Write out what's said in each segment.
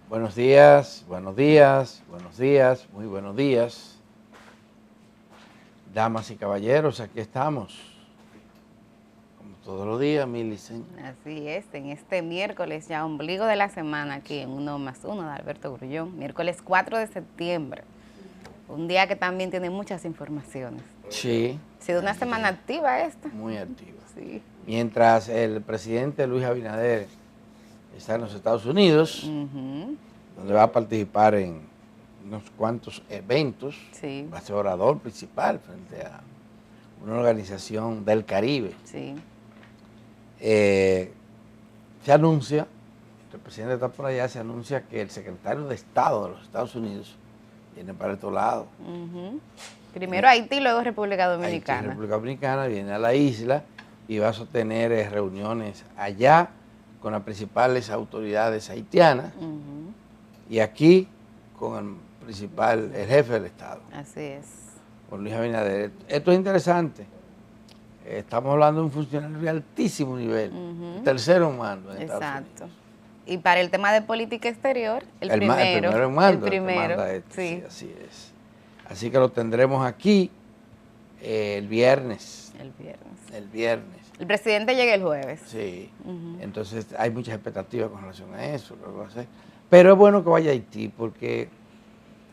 Buenos días, buenos días, buenos días, muy buenos días. Damas y caballeros, aquí estamos. Como todos los días, Milicen. Así es, en este miércoles, ya ombligo de la semana, aquí en 1+1 de Alberto Grullón, miércoles 4 de septiembre. Un día que también tiene muchas informaciones. Sí. Ha sido una semana activa esta. Muy activa. Sí. Mientras el presidente Luis Abinader está en los Estados Unidos, donde va a participar en unos cuantos eventos, Sí. va a ser orador principal frente a una organización del Caribe. Sí. Se anuncia, el presidente está por allá, se anuncia que el secretario de Estado de los Estados Unidos viene para estos lados. Primero Haití, luego República Dominicana. Haití, República Dominicana, viene a la isla y va a sostener reuniones allá con las principales autoridades haitianas y aquí con el jefe del Estado. Así es. Con Luis Abinader. Esto es interesante. Estamos hablando de un funcionario de altísimo nivel, tercero en mando en Estados Unidos. Exacto. Y para el tema de política exterior, el primero en mando, el primero, que manda esto, sí. sí, así es. Así que lo tendremos aquí el viernes. El viernes. El presidente llega el jueves. Sí. Entonces hay muchas expectativas con relación a eso. Lo que va a hacer. Pero es bueno que vaya a Haití porque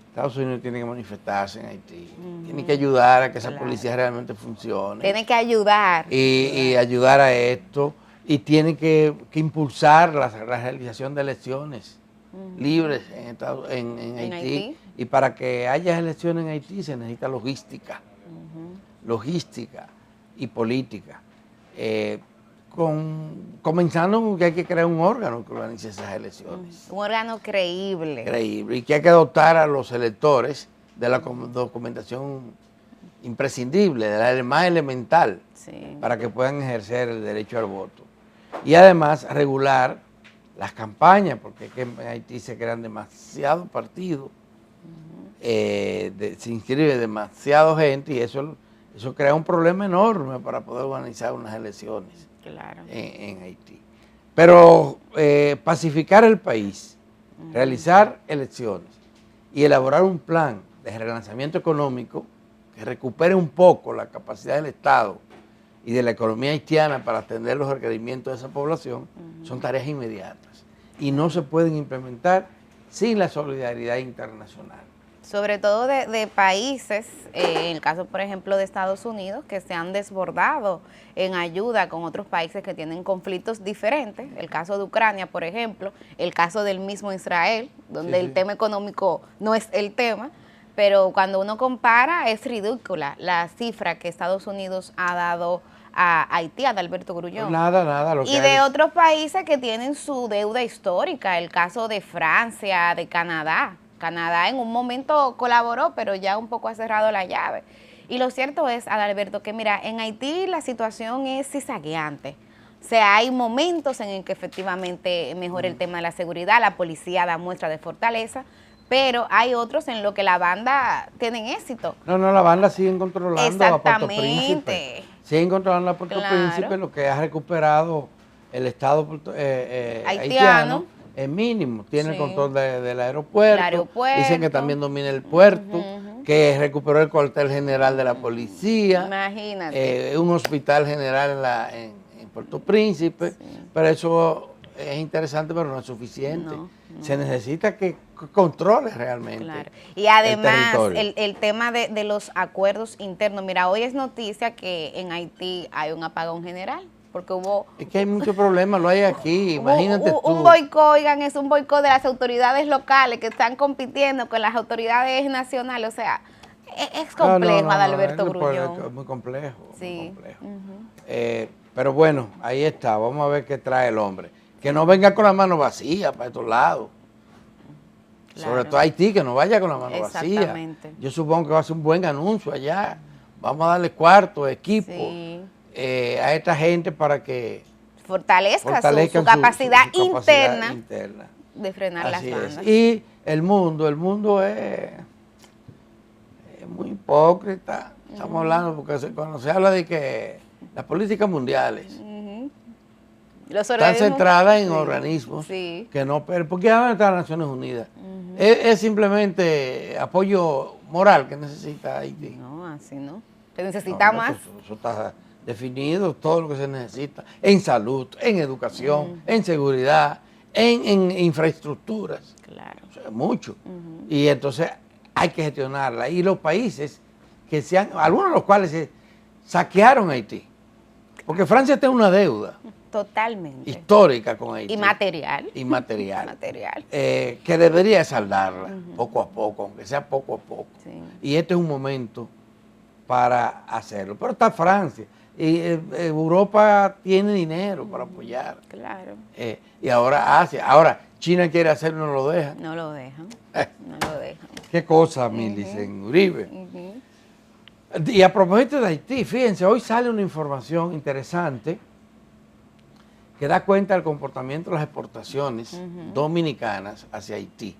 Estados Unidos tiene que manifestarse en Haití, tiene que ayudar a que esa policía realmente funcione. Tiene que ayudar. Y ayudar a esto, y tiene que impulsar la realización de elecciones libres en Haití. Y para que haya elecciones en Haití se necesita logística, logística y política. Comenzando que hay que crear un órgano que organice esas elecciones. Un órgano creíble. Creíble, y que hay que dotar a los electores de la documentación imprescindible, de la más elemental, para que puedan ejercer el derecho al voto. Y además regular las campañas, porque es que en Haití se crean demasiados partidos, se inscribe demasiada gente y eso crea un problema enorme para poder organizar unas elecciones en Haití. Pero pacificar el país, realizar elecciones y elaborar un plan de relanzamiento económico que recupere un poco la capacidad del Estado y de la economía haitiana para atender los requerimientos de esa población, son tareas inmediatas y no se pueden implementar sin la solidaridad internacional. Sobre todo de países, en el caso por ejemplo de Estados Unidos, que se han desbordado en ayuda con otros países que tienen conflictos diferentes, el caso de Ucrania por ejemplo, el caso del mismo Israel, donde el tema económico no es el tema, pero cuando uno compara es ridícula la cifra que Estados Unidos ha dado a Haití, a Alberto Grullón. Nada. Y de otros países que tienen su deuda histórica, el caso de Francia, de Canadá. Canadá en un momento colaboró, pero ya un poco ha cerrado la llave. Y lo cierto es, Adalberto, que mira, en Haití la situación es cizagueante. O sea, hay momentos en el que efectivamente mejora el tema de la seguridad, la policía da muestra de fortaleza, pero hay otros en los que la banda tienen éxito. No, la banda siguen controlando a Puerto Príncipe. Siguen controlando a Puerto Príncipe, lo que ha recuperado el Estado haitiano es mínimo. Tiene el control del aeropuerto. Dicen que también domina el puerto, que recuperó el cuartel general de la policía. Imagínate. Un hospital general en Puerto Príncipe. Pero eso es interesante, pero no es suficiente. Se necesita que controle realmente. Y además el tema de los acuerdos internos. Mira, hoy es noticia que en Haití hay un apagón general. Porque hubo... Es que hay muchos problemas, lo hay aquí, imagínate tú. Un boicot, oigan, es un boicot de las autoridades locales que están compitiendo con las autoridades nacionales, o sea, es complejo, Adalberto Grullón. Es muy complejo, sí. Muy complejo. Pero bueno, ahí está, vamos a ver qué trae el hombre. Que no venga con la mano vacía para estos lados. Sobre todo Haití, que no vaya con la mano vacía. Yo supongo que va a ser un buen anuncio allá. Vamos a darle cuarto, equipo. A esta gente para que fortalezca su capacidad interna de frenar las bandas. Y el mundo es muy hipócrita. Estamos hablando, porque cuando se habla de que las políticas mundiales, están centradas en organismos que no... Porque ya están las Naciones Unidas. Es simplemente apoyo moral que necesita Haití. No, así no. Se necesita más. Eso está definido, todo lo que se necesita. En salud, en educación, en seguridad, en infraestructuras. Claro. O sea, mucho. Y entonces hay que gestionarla. Y los países que algunos de los cuales se saquearon Haití. Porque Francia tiene una deuda. Totalmente. Histórica con Haití. Y material. Que debería saldarla poco a poco, aunque sea poco a poco. Sí. Y este es un momento para hacerlo. Pero está Francia. Y Europa tiene dinero para apoyar. Claro. Y ahora Asia. Ahora, China quiere hacerlo y no lo deja. No lo dejan. No lo dejan. Qué cosa, Milicen Uribe. Y a propósito de Haití, fíjense, hoy sale una información interesante que da cuenta del comportamiento de las exportaciones dominicanas hacia Haití.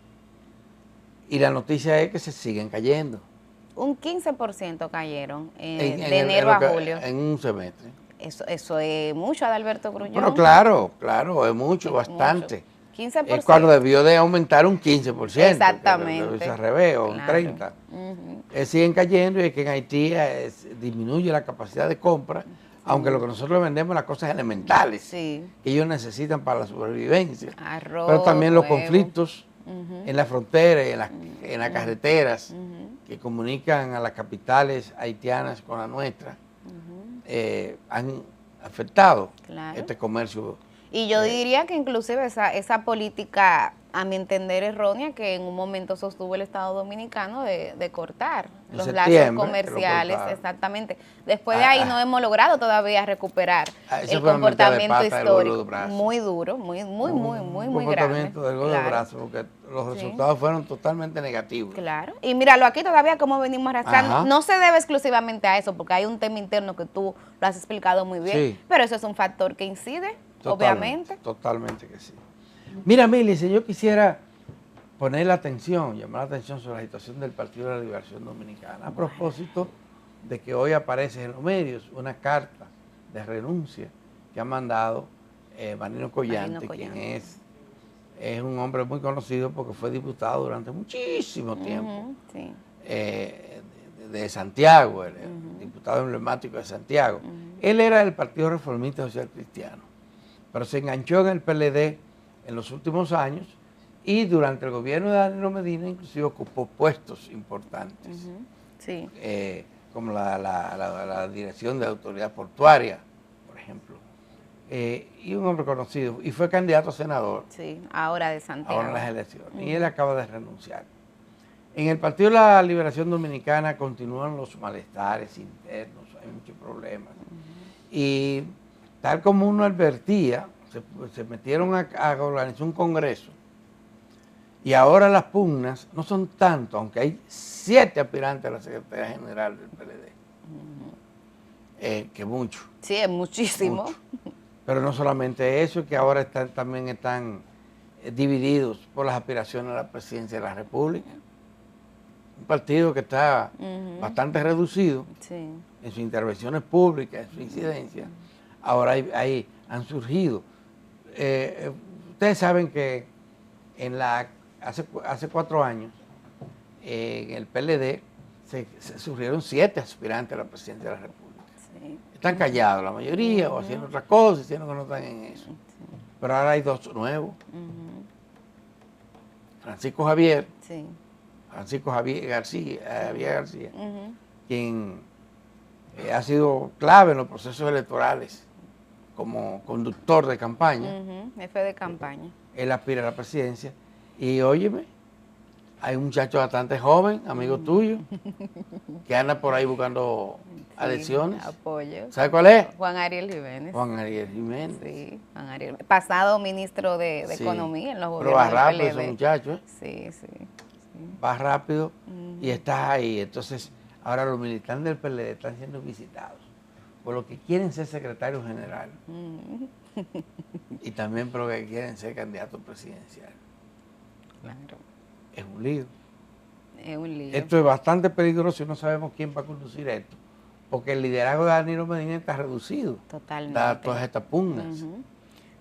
Y la noticia es que se siguen cayendo. Un 15% cayeron de enero a julio. En un semestre. Eso es mucho, Adalberto Grullón. Pero claro, es mucho, bastante. 15%. Es cuando debió de aumentar un 15%. Exactamente. Se reveo, un 30%. Siguen cayendo y es que en Haití disminuye la capacidad de compra, aunque lo que nosotros vendemos las cosas elementales que ellos necesitan para la supervivencia. Arroz, pero también los conflictos en la frontera, en las carreteras que comunican a las capitales haitianas con la nuestra, han afectado este comercio. Y yo diría que inclusive esa política, a mi entender, errónea, que en un momento sostuvo el Estado Dominicano de cortar los lazos comerciales, exactamente. Después de ahí no hemos logrado todavía recuperar el comportamiento histórico. Muy duro, muy grande. Comportamiento del gol de brazo, porque los resultados fueron totalmente negativos. Claro. Y míralo aquí todavía como venimos arrastrando. No se debe exclusivamente a eso, porque hay un tema interno que tú lo has explicado muy bien, pero eso es un factor que incide. Obviamente. Totalmente que sí. Mira, Milice, yo quisiera poner la atención, llamar la atención sobre la situación del Partido de la Liberación Dominicana. A propósito de que hoy aparece en los medios una carta de renuncia que ha mandado Vanino Collante, quien es un hombre muy conocido porque fue diputado durante muchísimo tiempo de Santiago, el diputado emblemático de Santiago. Él era del Partido Reformista Social Cristiano, pero se enganchó en el PLD en los últimos años y durante el gobierno de Danilo Medina inclusive ocupó puestos importantes, como la dirección de la autoridad portuaria, por ejemplo, y un hombre conocido, y fue candidato a senador. Sí, ahora de Santiago. Ahora en las elecciones, y él acaba de renunciar. En el Partido de la Liberación Dominicana continúan los malestares internos, hay muchos problemas, y tal como uno advertía, se metieron a organizar un congreso y ahora las pugnas no son tanto, aunque hay 7 aspirantes a la Secretaría General del PLD, que mucho. Sí, es muchísimo. Mucho. Pero no solamente eso, que ahora también están divididos por las aspiraciones a la presidencia de la República. Un partido que está bastante reducido en sus intervenciones públicas, en su incidencia. Ahora han surgido. Ustedes saben que hace 4 años en el PLD se surgieron 7 aspirantes a la presidencia de la República. Están callados la mayoría o haciendo otras cosas, diciendo que no están en eso. Pero ahora hay 2 nuevos. Francisco Javier García, quien ha sido clave en los procesos electorales como conductor de campaña. Jefe de campaña. Él aspira a la presidencia. Y óyeme, hay un muchacho bastante joven, amigo tuyo, que anda por ahí buscando adhesiones. Apoyo. ¿Sabe cuál es? Juan Ariel Jiménez. Juan Ariel Jiménez. Sí, Juan Ariel. Pasado ministro de Economía en los gobiernos. Pero va rápido ese muchacho, Sí. Va rápido y estás ahí. Entonces, ahora los militantes del PLD están siendo visitados por los que quieren ser secretarios generales y también por los que quieren ser candidatos presidenciales. Claro. Es un lío. Es un lío. Esto es bastante peligroso y no sabemos quién va a conducir esto, porque el liderazgo de Danilo Medina está reducido. Totalmente. Dadas todas estas pugnas.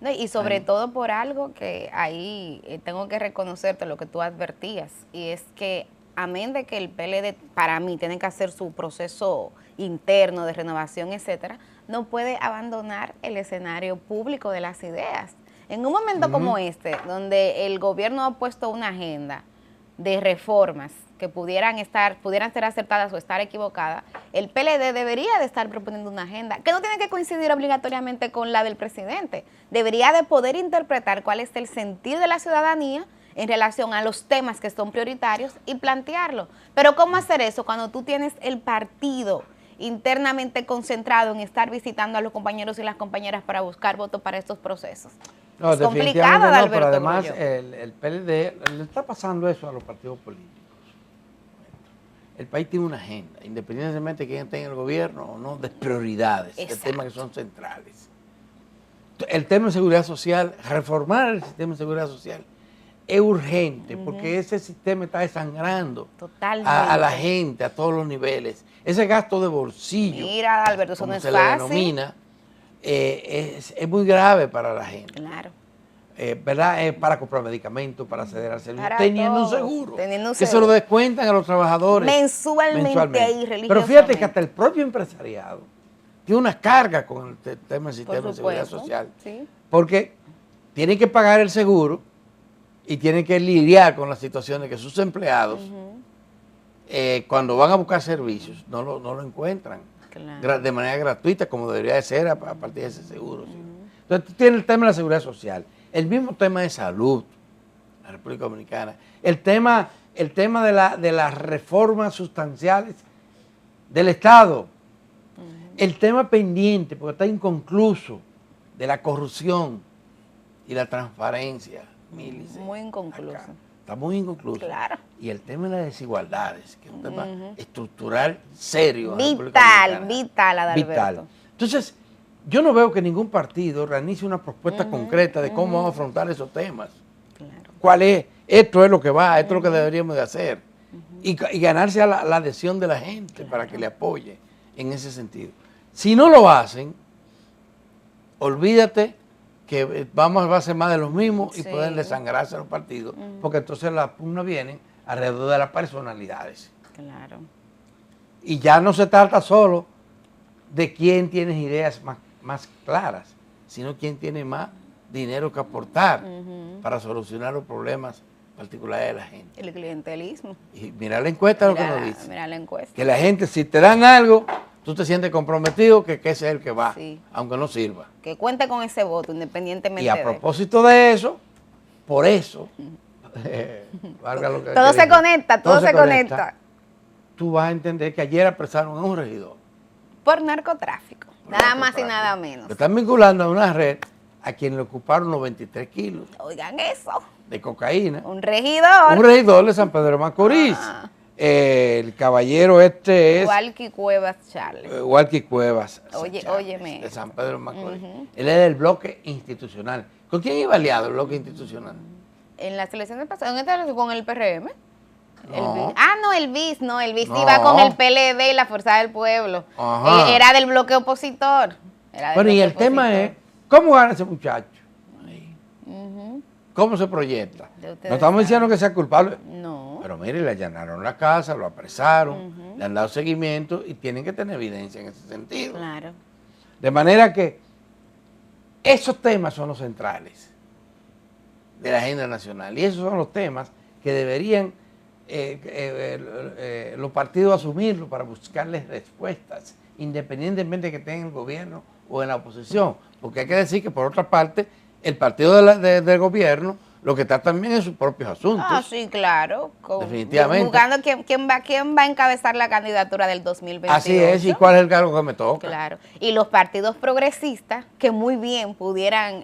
No, y sobre todo por algo que ahí tengo que reconocerte lo que tú advertías, y es que amén de que el PLD para mí tiene que hacer su proceso interno de renovación, etcétera, no puede abandonar el escenario público de las ideas. En un momento como este, donde el gobierno ha puesto una agenda de reformas que pudieran ser acertadas o estar equivocadas, el PLD debería de estar proponiendo una agenda que no tiene que coincidir obligatoriamente con la del presidente. Debería de poder interpretar cuál es el sentir de la ciudadanía en relación a los temas que son prioritarios y plantearlo. Pero ¿cómo hacer eso cuando tú tienes el partido internamente concentrado en estar visitando a los compañeros y las compañeras para buscar votos para estos procesos? No, es complicado, no, pero además Grullo. el PLD le está pasando eso a los partidos políticos. El país tiene una agenda, independientemente de quién esté en el gobierno o no, de prioridades, de temas que son centrales. El tema de seguridad social, reformar el sistema de seguridad social es urgente porque ese sistema está desangrando a la gente a todos los niveles. Ese gasto de bolsillo, mira, Alberto, eso como no es se fácil. le denomina, es muy grave para la gente. Claro. ¿Verdad? Para comprar medicamentos, para acceder al servicio, Para teniendo todo, un seguro, teniendo un que seguro. se lo descuentan a los trabajadores mensualmente ahí, religiosamente. Pero fíjate que hasta el propio empresariado tiene una carga con el tema del sistema de seguridad social, sí, porque tienen que pagar el seguro y tienen que lidiar con las situaciones que sus empleados, cuando van a buscar servicios, no lo encuentran de manera gratuita, como debería de ser a partir de ese seguro. ¿Sí? Entonces, tú tienes el tema de la seguridad social, el mismo tema de salud en la República Dominicana, el tema de las reformas sustanciales del Estado, el tema pendiente, porque está inconcluso, de la corrupción y la transparencia. Muy inconcluso. Está muy inconcluso. Claro. Y el tema de las desigualdades, que es un tema estructural serio. Vital, Adalberto. Vital. Entonces, yo no veo que ningún partido realice una propuesta concreta de cómo vamos a afrontar esos temas. Claro. ¿Cuál es? Esto es lo que va, esto es lo que deberíamos de hacer. Y ganarse a la adhesión de la gente para que le apoye en ese sentido. Si no lo hacen, olvídate que va a ser más de los mismos y pueden desangrarse los partidos, porque entonces las pugnas vienen alrededor de las personalidades. Claro. Y ya no se trata solo de quién tiene ideas más claras, sino quién tiene más dinero que aportar para solucionar los problemas particulares de la gente. El clientelismo. Y mira la encuesta, lo que nos dice. Mira la encuesta. Que la gente, si te dan algo, tú te sientes comprometido que ese es el que va, aunque no sirva. Que cuente con ese voto, independientemente y a propósito de eso, por eso, todo se conecta. Tú vas a entender que ayer apresaron a un regidor. Por narcotráfico, nada más y nada menos. Lo están vinculando a una red a quien le ocuparon 93 kilos. Oigan eso. De cocaína. Un regidor. Un regidor de San Pedro de Macorís. El caballero este es... Walkie Cuevas Charles. Walkie Cuevas. Óyeme. De San Pedro de Macorís. Él es del bloque institucional. ¿Con quién iba aliado el bloque institucional? En las elecciones pasadas, con el PRM. No. El BIS iba con el PLD y la Fuerza del Pueblo. Era del bloque opositor. Bueno, y el tema es, ¿cómo gana ese muchacho? ¿Cómo se proyecta? No estamos diciendo que sea culpable. No. Pero mire, le allanaron la casa, lo apresaron, le han dado seguimiento y tienen que tener evidencia en ese sentido. Claro. De manera que esos temas son los centrales de la agenda nacional. Y esos son los temas que deberían los partidos asumirlo para buscarles respuestas, independientemente de que estén en el gobierno o en la oposición. Porque hay que decir que, por otra parte, el partido del gobierno lo que está también en sus propios asuntos. Sí, claro. Definitivamente. Buscando quién va a encabezar la candidatura del 2028. Así es, y cuál es el cargo que me toca. Claro. Y los partidos progresistas, que muy bien pudieran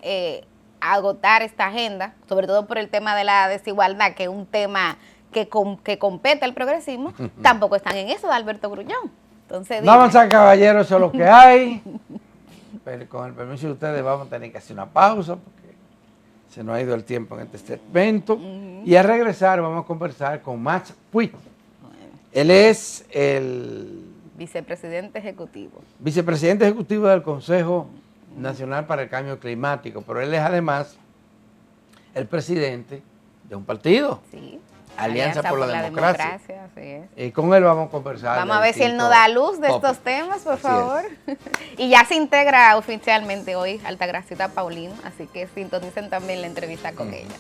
agotar esta agenda, sobre todo por el tema de la desigualdad, que es un tema que compete al progresismo, tampoco están en eso, de Alberto Grullón. Entonces, no avanzar, caballeros, eso es lo que hay. Pero con el permiso de ustedes vamos a tener que hacer una pausa porque se nos ha ido el tiempo en este segmento. Y al regresar vamos a conversar con Max Puig. Él es el vicepresidente ejecutivo. Vicepresidente ejecutivo del Consejo Nacional para el Cambio Climático, pero él es además el presidente de un partido. Sí. Alianza por la Democracia. Así es. Y con él vamos a conversar. Vamos a ver si él nos da luz de estos temas, por favor. Y ya se integra oficialmente hoy Altagracita Paulino, así que sintonicen también la entrevista con ella.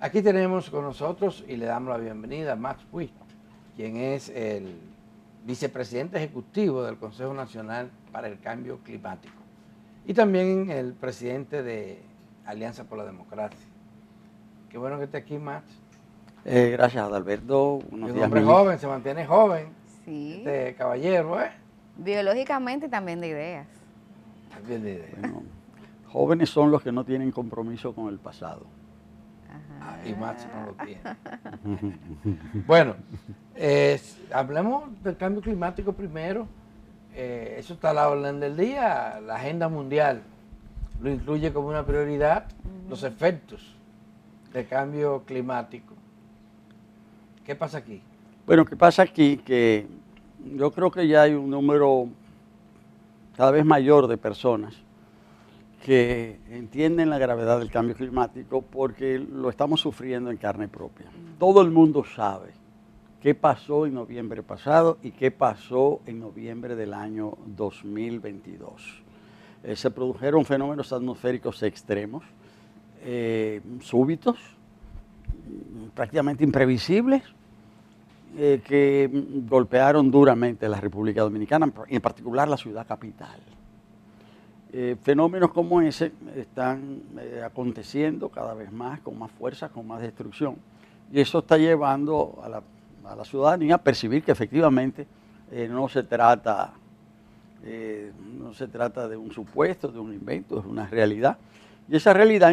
Aquí tenemos con nosotros y le damos la bienvenida a Max Puig, quien es el vicepresidente ejecutivo del Consejo Nacional para el Cambio Climático y también el presidente de Alianza por la Democracia. Qué bueno que esté aquí, Max. Gracias, Adalberto. Un hombre joven, se mantiene joven. Sí. Este caballero, Biológicamente y también de ideas. También de ideas. Bueno, jóvenes son los que no tienen compromiso con el pasado. Y Max no lo tiene. Bueno, hablemos del cambio climático primero. Eso está a la orden del día. La agenda mundial lo incluye como una prioridad, los efectos del cambio climático. ¿Qué pasa aquí? Bueno, ¿qué pasa aquí? Que yo creo que ya hay un número cada vez mayor de personas que entienden la gravedad del cambio climático porque lo estamos sufriendo en carne propia. Todo el mundo sabe qué pasó en noviembre pasado y qué pasó en noviembre del año 2022. Se produjeron fenómenos atmosféricos extremos, súbitos, prácticamente imprevisibles, que golpearon duramente la República Dominicana, y en particular la ciudad capital. Fenómenos como ese están aconteciendo cada vez más, con más fuerza, con más destrucción, y eso está llevando a la ciudadanía a percibir que efectivamente no se trata de un supuesto, de un invento, es una realidad. Y esa realidad,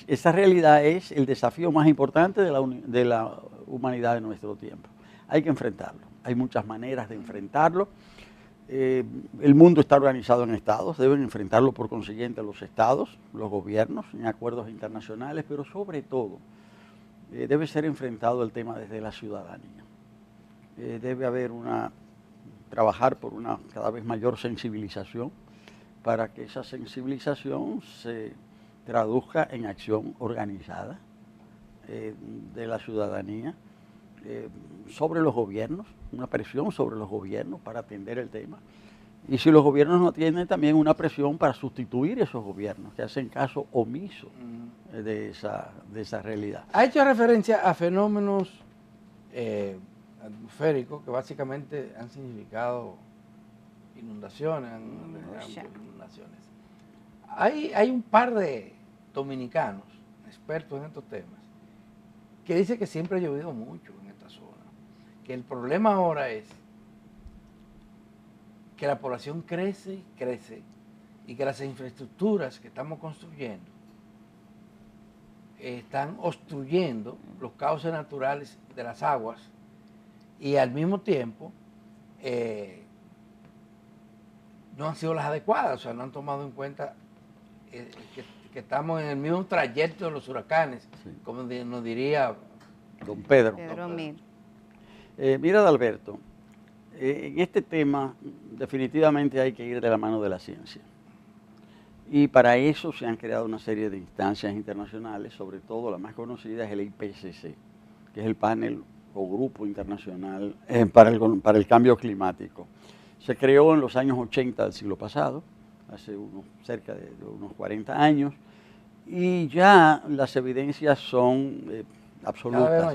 esa realidad es el desafío más importante de la humanidad de nuestro tiempo. Hay que enfrentarlo. Hay muchas maneras de enfrentarlo. El mundo está organizado en estados, deben enfrentarlo por consiguiente los estados, los gobiernos, en acuerdos internacionales, pero sobre todo debe ser enfrentado el tema desde la ciudadanía. Debe haber trabajar por una cada vez mayor sensibilización para que esa sensibilización se traduzca en acción organizada de la ciudadanía sobre los gobiernos, una presión sobre los gobiernos para atender el tema. Y si los gobiernos no atienden, también una presión para sustituir esos gobiernos que hacen caso omiso de esa realidad. Ha hecho referencia a fenómenos atmosféricos que básicamente han significado inundaciones. Hay un par de dominicanos, expertos en estos temas, que dicen que siempre ha llovido mucho en esta zona, que el problema ahora es que la población crece y que las infraestructuras que estamos construyendo están obstruyendo los cauces naturales de las aguas y al mismo tiempo no han sido las adecuadas, o sea, no han tomado en cuenta que estamos en el mismo trayecto de los huracanes, sí, como nos diría don Pedro. Mira, Adalberto, en este tema definitivamente hay que ir de la mano de la ciencia. Y para eso se han creado una serie de instancias internacionales, sobre todo la más conocida es el IPCC, que es el panel o grupo internacional para el cambio climático. Se creó en los años 80 del siglo pasado, hace cerca de unos 40 años, y ya las evidencias son absolutas.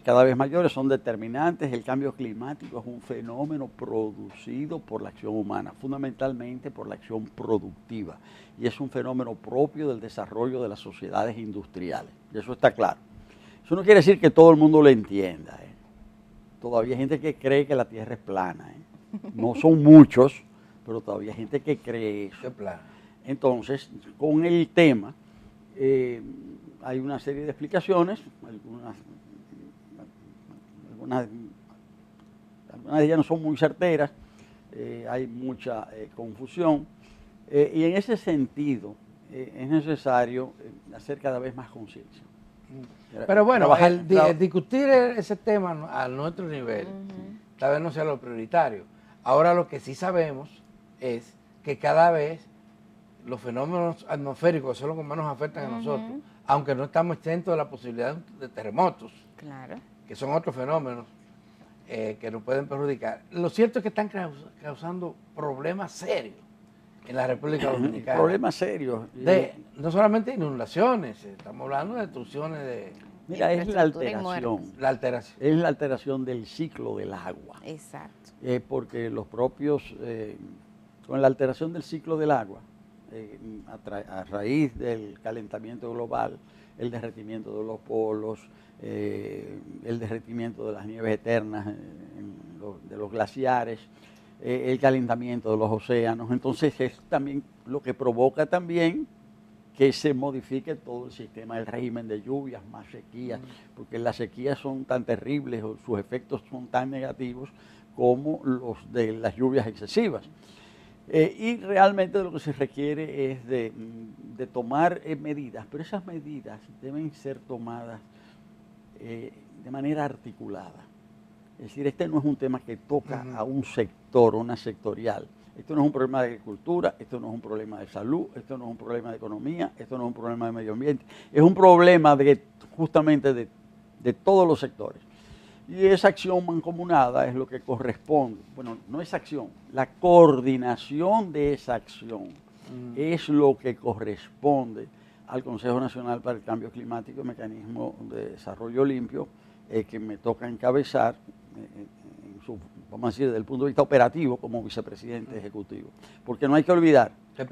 Cada vez mayores, son determinantes. El cambio climático es un fenómeno producido por la acción humana, fundamentalmente por la acción productiva, y es un fenómeno propio del desarrollo de las sociedades industriales, y eso está claro. Eso no quiere decir que todo el mundo lo entienda. Todavía hay gente que cree que la Tierra es plana. No son muchos, pero todavía hay gente que cree eso. Entonces, con el tema, hay una serie de explicaciones, algunas de ellas no son muy certeras, hay mucha confusión, y en ese sentido es necesario hacer cada vez más conciencia. Pero bueno, discutir ese tema a nuestro nivel, tal vez no sea lo prioritario. Ahora lo que sí sabemos es que cada vez los fenómenos atmosféricos son los que más nos afectan a nosotros, aunque no estamos exentos de la posibilidad de terremotos, que son otros fenómenos que nos pueden perjudicar. Lo cierto es que están causando problemas serios en la República Dominicana. Problemas serios. No solamente inundaciones, estamos hablando de destrucciones de... Mira, es la alteración. Es la alteración del ciclo del agua. Exacto. Porque los propios, con la alteración del ciclo del agua, a raíz del calentamiento global, el derretimiento de los polos, el derretimiento de las nieves eternas de los glaciares, el calentamiento de los océanos. Entonces es también lo que provoca también que se modifique todo el sistema, el régimen de lluvias, más sequías, porque las sequías son tan terribles o sus efectos son tan negativos como los de las lluvias excesivas. Y realmente lo que se requiere es de tomar medidas, pero esas medidas deben ser tomadas de manera articulada. Es decir, este no es un tema que toca a un sector, una sectorial. Esto no es un problema de agricultura, esto no es un problema de salud, esto no es un problema de economía, esto no es un problema de medio ambiente. Es un problema justamente de todos los sectores. Y esa acción mancomunada es lo que corresponde, bueno, no es acción, la coordinación de esa acción es lo que corresponde al Consejo Nacional para el Cambio Climático y Mecanismo de Desarrollo Limpio, que me toca encabezar, vamos a decir, desde el punto de vista operativo como vicepresidente ejecutivo. Porque no hay que olvidar, el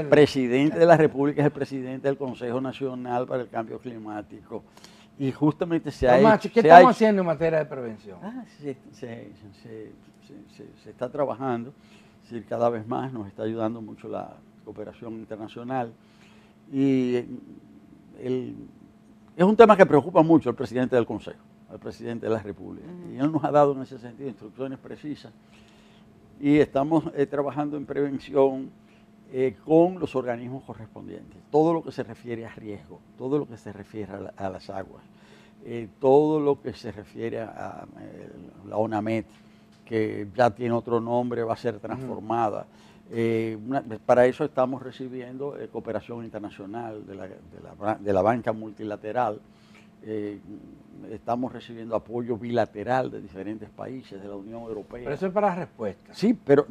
presidente de la República es el presidente del Consejo Nacional para el Cambio Climático. Y justamente ¿qué estamos haciendo en materia de prevención? Se está trabajando, es decir, cada vez más nos está ayudando mucho la cooperación internacional. Y es un tema que preocupa mucho al presidente del Consejo, al presidente de la República. Y él nos ha dado en ese sentido instrucciones precisas. Y estamos trabajando en prevención con los organismos correspondientes. Todo lo que se refiere a riesgo, todo lo que se refiere a las aguas, todo lo que se refiere a la ONAMED, que ya tiene otro nombre, va a ser transformada. Para eso estamos recibiendo cooperación internacional de la banca multilateral. Estamos recibiendo apoyo bilateral de diferentes países de la Unión Europea. Pero eso es para respuesta. Sí, pero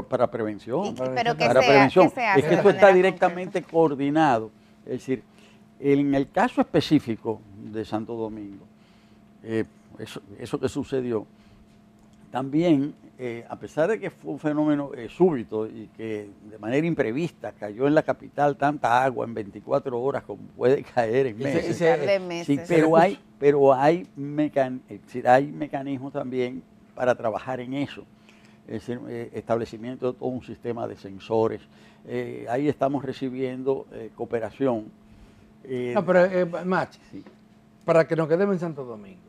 para prevención. Pero para prevención. Es que esto está directamente coordinado. Es decir, en el caso específico de Santo Domingo, eso que sucedió, también, a pesar de que fue un fenómeno súbito y que de manera imprevista cayó en la capital tanta agua en 24 horas como puede caer en meses. Sí, pero hay mecanismos también para trabajar en eso. Es decir, establecimiento de todo un sistema de sensores. Ahí estamos recibiendo cooperación. No, pero Machi, sí, para que nos quedemos en Santo Domingo.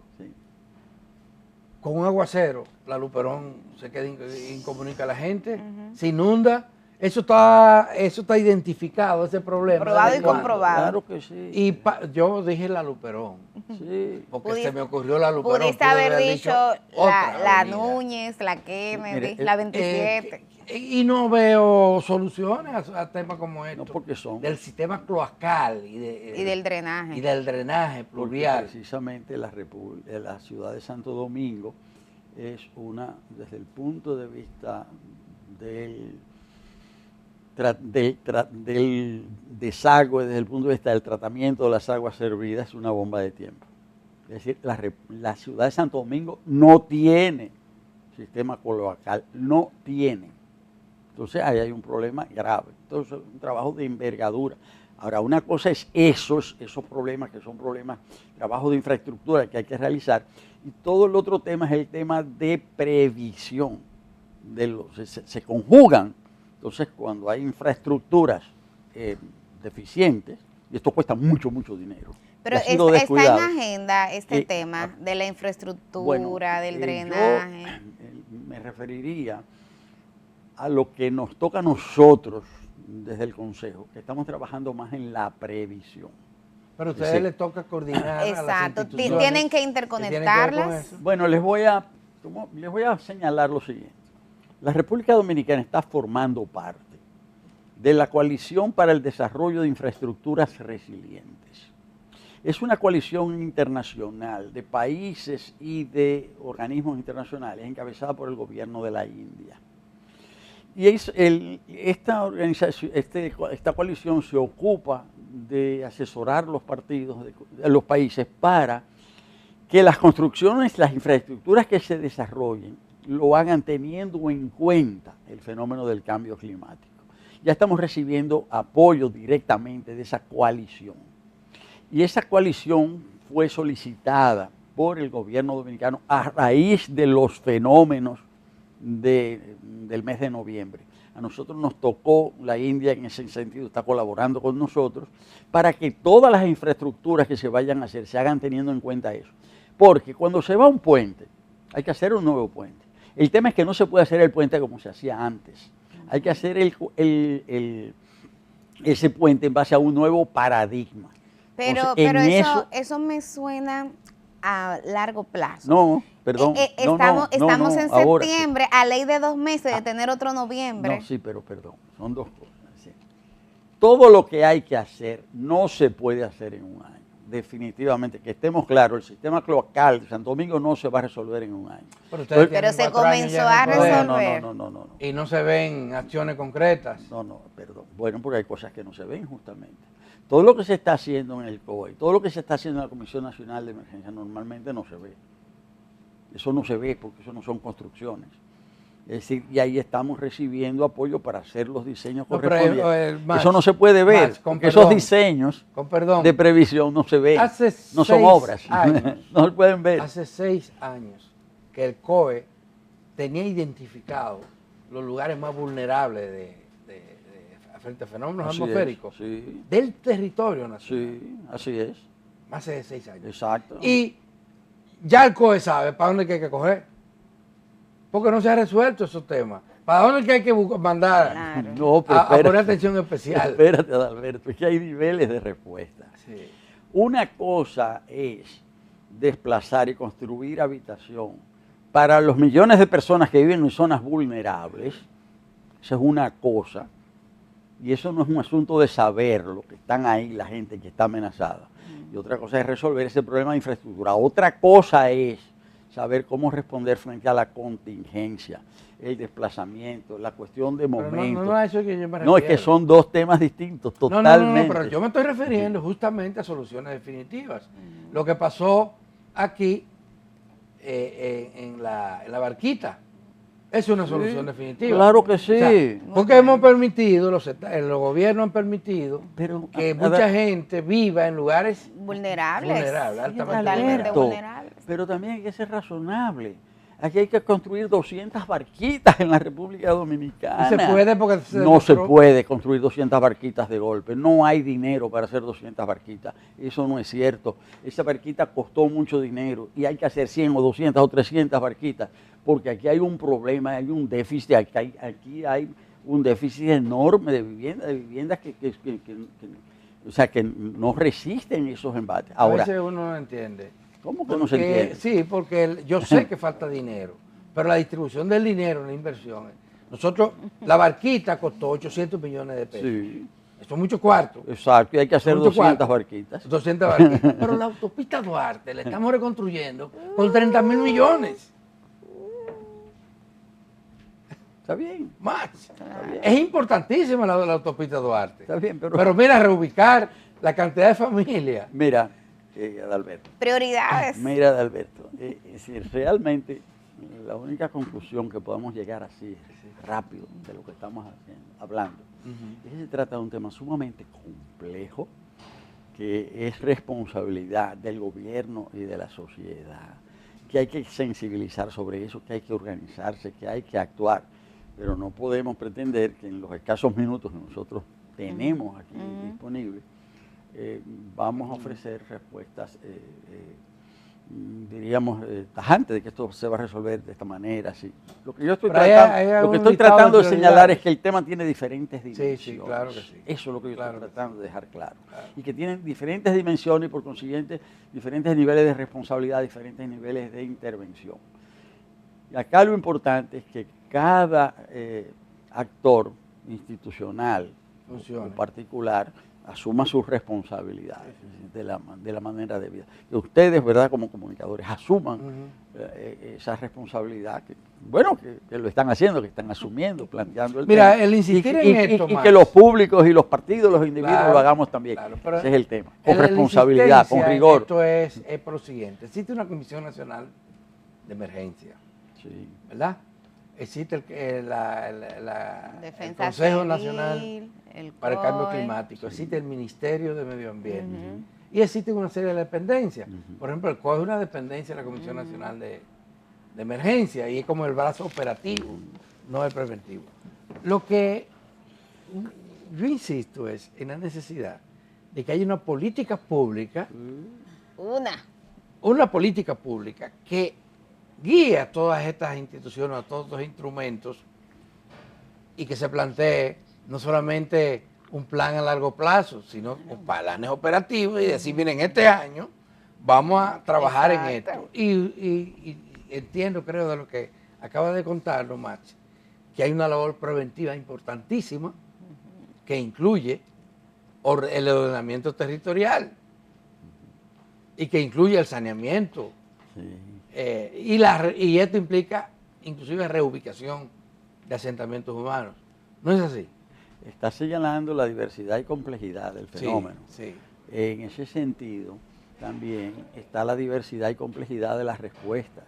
Con un aguacero, la Luperón se queda incomunica a la gente, se inunda. Eso está identificado, ese problema. Probado y comprobado. Claro que sí. Y yo dije la Luperón, sí, porque se me ocurrió la Luperón. Pudiste haber dicho la Núñez, la Kennedy, la 27. Y no veo soluciones a temas como estos. No, porque son del sistema cloacal y del drenaje. Y del drenaje pluvial. Porque precisamente la ciudad de Santo Domingo es desde el punto de vista del desagüe, desde el punto de vista del tratamiento de las aguas servidas, es una bomba de tiempo. Es decir, la ciudad de Santo Domingo no tiene sistema cloacal, no tiene. Entonces ahí hay un problema grave. Entonces es un trabajo de envergadura. Ahora, una cosa es esos problemas que son problemas, trabajo de infraestructura que hay que realizar, y todo el otro tema es el tema de previsión. Se conjugan. Entonces, cuando hay infraestructuras deficientes, y esto cuesta mucho, mucho dinero. Pero está en agenda este tema de la infraestructura, del drenaje. Yo me referiría a lo que nos toca a nosotros desde el Consejo, que estamos trabajando más en la previsión. Pero a ustedes les toca coordinar. Exacto, tienen que interconectarlas. Bueno, les voy a señalar lo siguiente. La República Dominicana está formando parte de la Coalición para el Desarrollo de Infraestructuras Resilientes. Es una coalición internacional de países y de organismos internacionales encabezada por el gobierno de la India. Y esta coalición se ocupa de asesorar los países para que las construcciones, las infraestructuras que se desarrollen, lo hagan teniendo en cuenta el fenómeno del cambio climático. Ya estamos recibiendo apoyo directamente de esa coalición. Y esa coalición fue solicitada por el gobierno dominicano a raíz de los fenómenos del mes de noviembre. A nosotros nos tocó, la India en ese sentido está colaborando con nosotros, para que todas las infraestructuras que se vayan a hacer se hagan teniendo en cuenta eso. Porque cuando se va a un puente, hay que hacer un nuevo puente. El tema es que no se puede hacer el puente como se hacía antes. Hay que hacer ese puente en base a un nuevo paradigma. Pero eso me suena a largo plazo. No, perdón. Estamos en ahora septiembre, a ley de 2 meses de tener otro noviembre. No, sí, pero perdón, son dos cosas. ¿Sí? Todo lo que hay que hacer no se puede hacer en un año. Definitivamente, que estemos claros, el sistema cloacal de Santo Domingo no se va a resolver en un año. Pero se comenzó a resolver. No. Y no se ven acciones concretas. No, perdón. Bueno, porque hay cosas que no se ven justamente. Todo lo que se está haciendo en el COE, todo lo que se está haciendo en la Comisión Nacional de Emergencia normalmente no se ve. Eso no se ve porque eso no son construcciones. Es decir, y ahí estamos recibiendo apoyo para hacer los diseños correspondientes. Eso no se puede ver, porque esos diseños de previsión no se ven, no son obras, no se pueden ver. Hace 6 años que el COE tenía identificado los lugares más vulnerables frente a fenómenos atmosféricos del territorio nacional. Sí, así es. Más de 6 años. Exacto. Y ya el COE sabe para dónde hay que coger. Porque no se ha resuelto esos temas. ¿Para dónde es que hay que mandar a poner atención especial? Espérate, Adalberto, es que hay niveles de respuesta. Sí. Una cosa es desplazar y construir habitación para los millones de personas que viven en zonas vulnerables. Esa es una cosa. Y eso no es un asunto de saberlo, que están ahí la gente que está amenazada. Y otra cosa es resolver ese problema de infraestructura. Otra cosa es saber cómo responder frente a la contingencia, el desplazamiento, la cuestión de momento. No, eso es que yo me refiero. No, es que son dos temas distintos, totalmente. No, pero yo me estoy refiriendo justamente a soluciones definitivas. Lo que pasó aquí en la Barquita es una solución definitiva. Claro que sí. O sea, porque hemos permitido, los gobiernos han permitido que mucha gente viva en lugares vulnerables, altamente vulnerables. Pero también hay que ser razonable. Aquí hay que construir 200 barquitas en la República Dominicana. ¿Y se puede? Porque no se puede construir 200 barquitas de golpe. No hay dinero para hacer 200 barquitas. Eso no es cierto. Esa barquita costó mucho dinero y hay que hacer 100 o 200 o 300 barquitas porque aquí hay un problema, hay un déficit. Aquí hay un déficit enorme de viviendas que no resisten esos embates. Ahora, a veces uno no entiende. ¿Cómo que no se entiende? Sí, porque yo sé que falta dinero, pero la distribución del dinero, la inversión. Nosotros, la Barquita costó 800 millones de pesos. Sí. Eso es mucho cuarto. Exacto, y hay que hacer 200 barquitas. 200 barquitas. Pero la autopista Duarte la estamos reconstruyendo con 30.000 millones. Está bien. Más. Está bien. Es importantísima la autopista Duarte. Está bien, pero mira, reubicar la cantidad de familias. Mira, Adalberto. Prioridades. Mira, Adalberto, realmente la única conclusión que podamos llegar así rápido de lo que estamos hablando es que se trata de un tema sumamente complejo que es responsabilidad del gobierno y de la sociedad, que hay que sensibilizar sobre eso, que hay que organizarse, que hay que actuar, pero no podemos pretender que en los escasos minutos que nosotros tenemos aquí disponibles vamos a ofrecer respuestas, diríamos, tajantes de que esto se va a resolver de esta manera. Así. Lo que yo estoy tratando de señalar es que el tema tiene diferentes dimensiones. Sí, claro que sí. Eso es lo que yo estoy tratando de dejar claro. Y que tienen diferentes dimensiones y por consiguiente diferentes niveles de responsabilidad, diferentes niveles de intervención. Y acá lo importante es que cada actor institucional o particular asuma sus responsabilidades de la manera debida. Que ustedes, ¿verdad?, como comunicadores, asuman esa responsabilidad, que lo están haciendo, que están asumiendo, planteando el tema. El insistir en esto, y que los públicos y los partidos, los individuos lo hagamos también. Ese es el tema. Con responsabilidad, con rigor. Esto es por lo siguiente. Existe una Comisión Nacional de Emergencia, ¿verdad? Existe el Consejo Nacional para el Cambio Climático, existe el Ministerio de Medio Ambiente y existe una serie de dependencias. Por ejemplo, el COE es una dependencia de la Comisión Nacional de Emergencia y es como el brazo operativo, no el preventivo. Lo que yo insisto es en la necesidad de que haya una política pública, una política pública que guíe a todas estas instituciones, a todos estos instrumentos y que se plantee no solamente un plan a largo plazo, sino planes operativos y decir, miren, este año vamos a trabajar Exacto. en esto. Y entiendo, creo, de lo que acaba de contarnos, Max, que hay una labor preventiva importantísima que incluye el ordenamiento territorial y que incluye el saneamiento. Sí. Y esto implica inclusive reubicación de asentamientos humanos. ¿No es así? Está señalando la diversidad y complejidad del fenómeno. Sí, sí. En ese sentido, también está la diversidad y complejidad de las respuestas.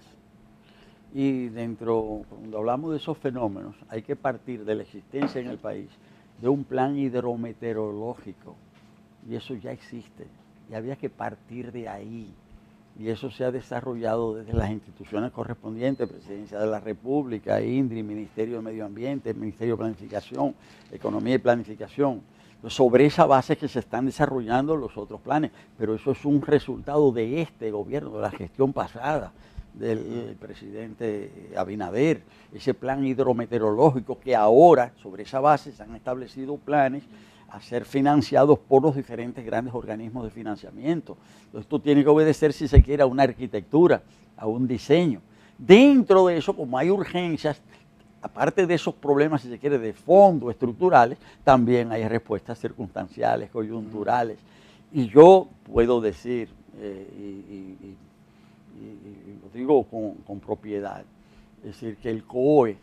Y cuando hablamos de esos fenómenos, hay que partir de la existencia en el país de un plan hidrometeorológico. Y eso ya existe. Y había que partir de ahí. Y eso se ha desarrollado desde las instituciones correspondientes, Presidencia de la República, INDRI, Ministerio de Medio Ambiente, Ministerio de Planificación, Economía y Planificación. Entonces, sobre esa base que se están desarrollando los otros planes, pero eso es un resultado de este gobierno, de la gestión pasada del presidente Abinader, ese plan hidrometeorológico que ahora, sobre esa base, se han establecido planes a ser financiados por los diferentes grandes organismos de financiamiento. Entonces, esto tiene que obedecer, si se quiere, a una arquitectura, a un diseño. Dentro de eso, como hay urgencias, aparte de esos problemas, si se quiere, de fondo, estructurales, también hay respuestas circunstanciales, coyunturales. Y yo puedo decir, y lo digo con propiedad, es decir, que el COE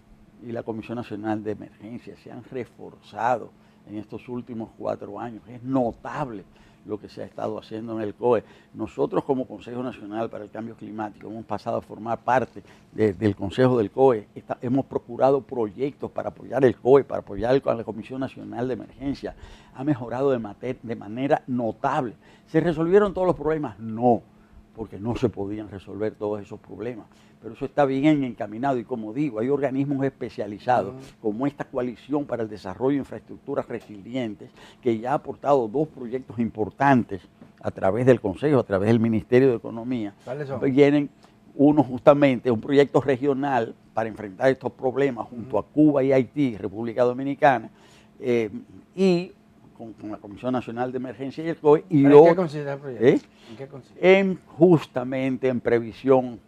y la Comisión Nacional de Emergencia se han reforzado en estos últimos 4 años. Es notable lo que se ha estado haciendo en el COE. Nosotros como Consejo Nacional para el Cambio Climático hemos pasado a formar parte del Consejo del COE. Hemos procurado proyectos para apoyar el COE, para apoyar a la Comisión Nacional de Emergencia. Ha mejorado de manera notable. ¿Se resolvieron todos los problemas? No, porque no se podían resolver todos esos problemas. Pero eso está bien encaminado y, como digo, hay organismos especializados como esta Coalición para el Desarrollo de Infraestructuras Resilientes, que ya ha aportado 2 proyectos importantes a través del Consejo, a través del Ministerio de Economía. ¿Cuáles son? Vienen uno justamente, un proyecto regional para enfrentar estos problemas junto a Cuba y Haití, República Dominicana, y con la Comisión Nacional de Emergencia y el COE. Y ¿En qué consiste el proyecto? ¿En qué consiste? Justamente en previsión,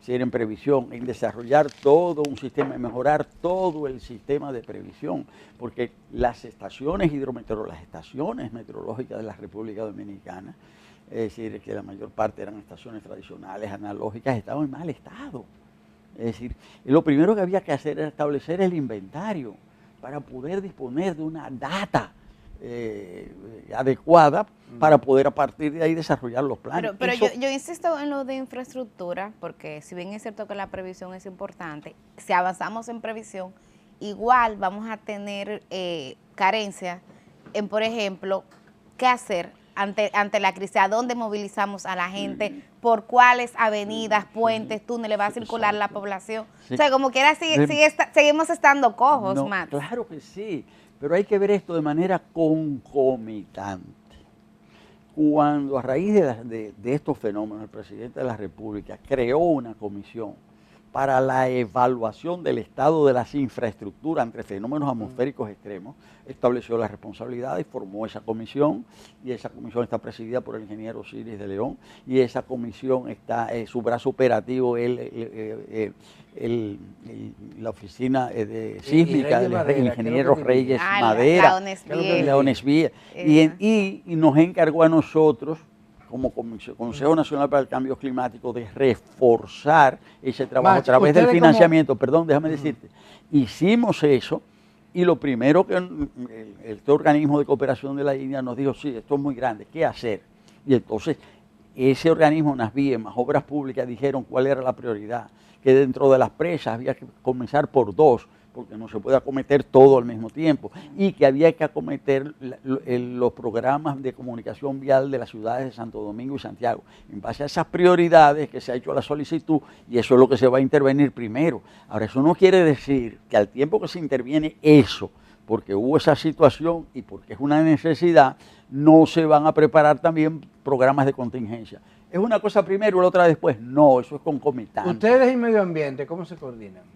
en desarrollar todo un sistema, en mejorar todo el sistema de previsión, porque las estaciones hidrometeorológicas, las estaciones meteorológicas de la República Dominicana, es decir, que la mayor parte eran estaciones tradicionales, analógicas, estaban en mal estado. Es decir, lo primero que había que hacer era establecer el inventario para poder disponer de una data adecuada para poder a partir de ahí desarrollar los planes. Pero yo insisto en lo de infraestructura, porque si bien es cierto que la previsión es importante, si avanzamos en previsión, igual vamos a tener carencias en, por ejemplo, qué hacer ante la crisis, a dónde movilizamos a la gente, por cuáles avenidas, puentes, túneles va a circular la población. Sí. O sea, como quiera, seguimos estando cojos, no, Max. Claro que sí, pero hay que ver esto de manera concomitante. Cuando a raíz de estos fenómenos el presidente de la República creó una comisión para la evaluación del estado de las infraestructuras ante fenómenos atmosféricos extremos, estableció la responsabilidad y formó esa comisión, y esa comisión está presidida por el ingeniero Osiris de León, y esa comisión está, su brazo operativo, la oficina de sísmica del ingeniero Reyes Madera, Leones Vía, y nos encargó a nosotros, como Consejo Nacional para el Cambio Climático, de reforzar ese trabajo a través del financiamiento. Perdón, déjame decirte, hicimos eso, y lo primero que este organismo de cooperación de la India nos dijo, sí, esto es muy grande, ¿qué hacer? Y entonces ese organismo, NASBIE, más Obras Públicas, dijeron cuál era la prioridad, que dentro de las presas había que comenzar por 2, porque no se puede acometer todo al mismo tiempo, y que había que acometer los programas de comunicación vial de las ciudades de Santo Domingo y Santiago. En base a esas prioridades que se ha hecho la solicitud, y eso es lo que se va a intervenir primero. Ahora, eso no quiere decir que al tiempo que se interviene eso, porque hubo esa situación y porque es una necesidad, no se van a preparar también programas de contingencia. ¿Es una cosa primero y la otra después? No, eso es concomitante. ¿Ustedes en Medio Ambiente cómo se coordinan?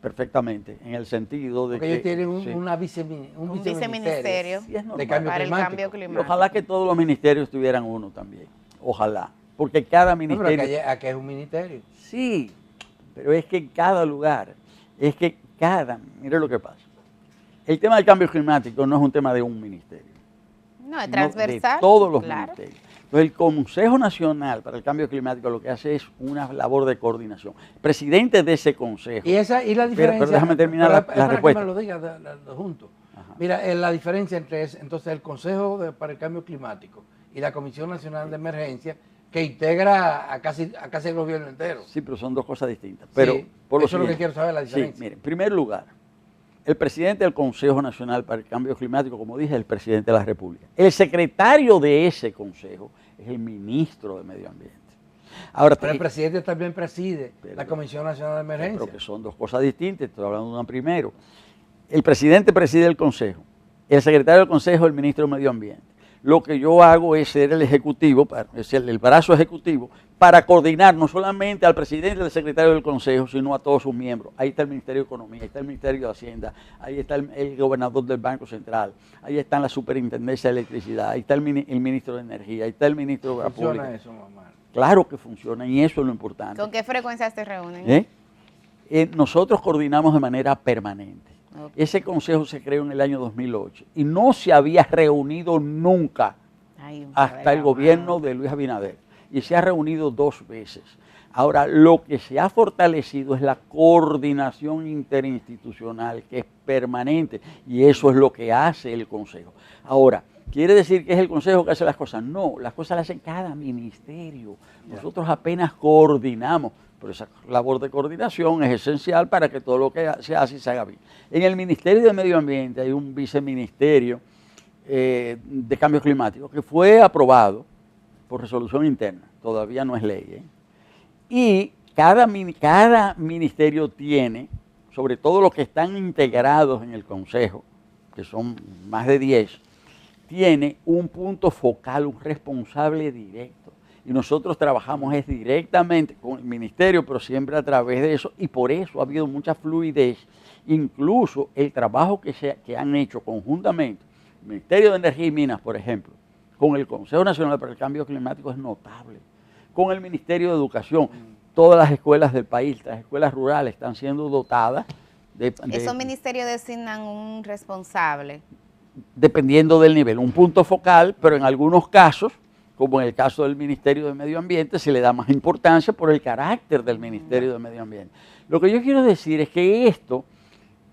Perfectamente, en el sentido de porque ellos tienen un viceministerio de cambio para climático. El cambio climático. Ojalá que todos los ministerios tuvieran uno también, ojalá. porque cada No, ministerio... pero aquí es un ministerio. Sí, pero es que en cada lugar, mire lo que pasa. El tema del cambio climático no es un tema de un ministerio. No, es transversal. De todos los claro. ministerios. Entonces, el Consejo Nacional para el Cambio Climático lo que hace es una labor de coordinación. El presidente de ese consejo. Y la diferencia. Pero déjame terminar la respuesta. Que me lo diga junto. Ajá. Mira, la diferencia entre entonces el Consejo para el Cambio Climático y la Comisión Nacional de Emergencia, que integra a casi el gobierno entero. Sí, pero son dos cosas distintas. Pero sí, eso es lo que quiero saber, la diferencia. Sí, mire, en primer lugar, el presidente del Consejo Nacional para el Cambio Climático, como dije, es el presidente de la República. El secretario de ese consejo es el ministro de Medio Ambiente. Ahora, pero el presidente también preside la Comisión Nacional de Emergencia. Pero que son dos cosas distintas, estoy hablando de una primero. El presidente preside el consejo, el secretario del consejo es el ministro de Medio Ambiente. Lo que yo hago es ser el ejecutivo, es el brazo ejecutivo, para coordinar no solamente al presidente y al secretario del Consejo, sino a todos sus miembros. Ahí está el Ministerio de Economía, ahí está el Ministerio de Hacienda, ahí está el gobernador del Banco Central, ahí está la Superintendencia de Electricidad, ahí está el Ministro de Energía, ahí está el Ministro de la Pública. ¿Funciona eso, mamá? Claro que funciona y eso es lo importante. ¿Con qué frecuencia se reúnen? Nosotros coordinamos de manera permanente. Okay. Ese consejo se creó en el año 2008 y no se había reunido nunca hasta el gobierno de Luis Abinader. Y se ha reunido 2 veces. Ahora, lo que se ha fortalecido es la coordinación interinstitucional, que es permanente, y eso es lo que hace el Consejo. Ahora, ¿quiere decir que es el Consejo que hace las cosas? No, las cosas las hace cada ministerio. Nosotros apenas coordinamos, pero esa labor de coordinación es esencial para que todo lo que se hace se haga bien. En el Ministerio de Medio Ambiente hay un viceministerio de Cambio Climático que fue aprobado por resolución interna, todavía no es ley. Y cada ministerio tiene, sobre todo los que están integrados en el Consejo, que son más de 10, tiene un punto focal, un responsable directo. Y nosotros trabajamos directamente con el ministerio, pero siempre a través de eso, y por eso ha habido mucha fluidez. Incluso el trabajo que han hecho conjuntamente, el Ministerio de Energía y Minas, por ejemplo, con el Consejo Nacional para el Cambio Climático es notable. Con el Ministerio de Educación, todas las escuelas del país, las escuelas rurales están siendo dotadas de... ¿Esos ministerios designan un responsable? Dependiendo del nivel, un punto focal, pero en algunos casos, como en el caso del Ministerio de Medio Ambiente, se le da más importancia por el carácter del Ministerio de Medio Ambiente. Lo que yo quiero decir es que esto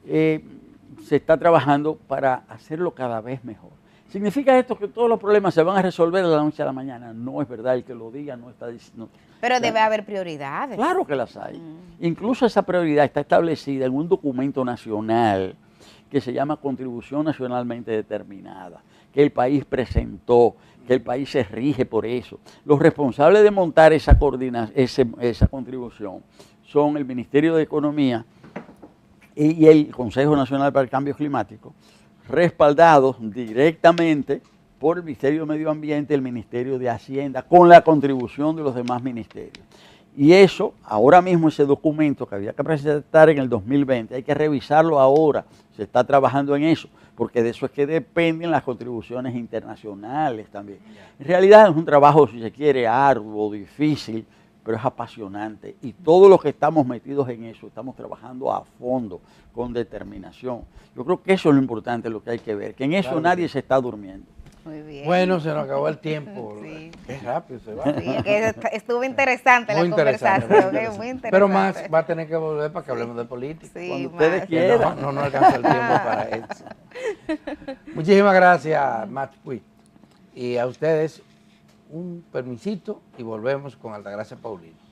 se está trabajando para hacerlo cada vez mejor. ¿Significa esto que todos los problemas se van a resolver de la noche a la mañana? No es verdad, el que lo diga no está diciendo... Pero debe haber prioridades. Claro que las hay. Incluso esa prioridad está establecida en un documento nacional que se llama Contribución Nacionalmente Determinada, que el país presentó, que el país se rige por eso. Los responsables de montar esa contribución son el Ministerio de Economía y el Consejo Nacional para el Cambio Climático, respaldados directamente por el Ministerio de Medio Ambiente, el Ministerio de Hacienda, con la contribución de los demás ministerios. Y eso, ahora mismo ese documento que había que presentar en el 2020, hay que revisarlo ahora, se está trabajando en eso, porque de eso es que dependen las contribuciones internacionales también. En realidad es un trabajo, si se quiere, arduo, difícil, pero es apasionante. Y todos los que estamos metidos en eso, estamos trabajando a fondo, con determinación. Yo creo que eso es lo importante, lo que hay que ver, que en eso nadie se está durmiendo. Muy bien. Bueno, se nos acabó el tiempo. Sí. Qué rápido se va. Sí, que estuvo interesante la conversación. Muy interesante. Pero más va a tener que volver para que hablemos de política. Sí, cuando ustedes quieran. No alcanza el tiempo para eso. Muchísimas gracias, Matt Puig. Y a ustedes, un permisito y volvemos con Altagracia Paulino.